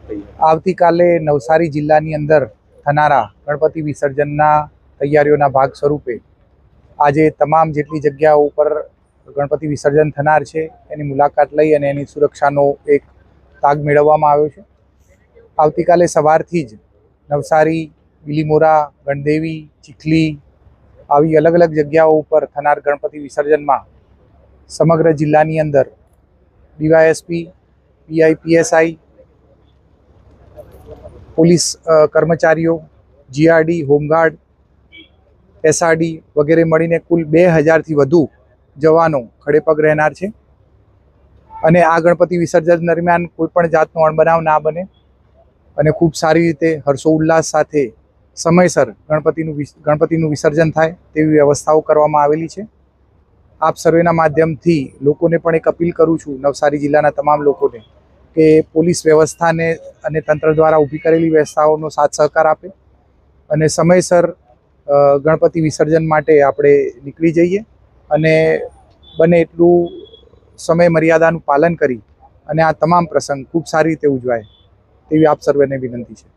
આવતીકાલે નવસારી જિલ્લાની અંદર થનારા ગણપતિ વિસર્જનના તૈયારીઓના ભાગ સ્વરૂપે આજે તમામ જેટલી જગ્યાઓ ઉપર ગણપતિ વિસર્જન થનાર છે એની મુલાકાત લઈ અને એની સુરક્ષાનો એક તાગ મેળવવામાં આવ્યો છે। આવતીકાલે સવારથી જ નવસારી, બિલીમોરા, ગણદેવી, ચીખલી આવી અલગ અલગ જગ્યાઓ ઉપર થનાર ગણપતિ વિસર્જનમાં સમગ્ર જિલ્લાની અંદર ડીવાયએસપી, પીઆઈ, પીએસઆઈ, પોલીસ કર્મચારીઓ, જીઆરડી, હોમગાર્ડ, એસઆરડી વગેરે મળીને કુલ 2000થી વધુ જવાનો ખડેપગ રહેનાર છે અને આ ગણપતિ વિસર્જન દરમિયાન કોઈ પણ જાતનો અણબનાવ ના બને અને ખૂબ સારી રીતે હર્ષોલ્લાસ સાથે સમયસર ગણપતિનું વિસર્જન થાય તેવી વ્યવસ્થાઓ કરવામાં આવેલી છે। આપ સર્વેના માધ્યમથી લોકોને પણ એક અપીલ કરું છું, નવસારી જિલ્લાના તમામ લોકોને, કે પોલીસ વ્યવસ્થાને અને તંત્ર દ્વારા ઊભી કરેલી વ્યવસ્થાઓનો સાથ સહકાર આપે અને સમયસર ગણપતિ વિસર્જન માટે આપણે નીકળી જઈએ અને બને એટલું સમય મર્યાદાનું પાલન કરી અને આ તમામ પ્રસંગ ખૂબ સારી રીતે ઉજવાય તેવી આપ સર્વેને વિનંતી છે।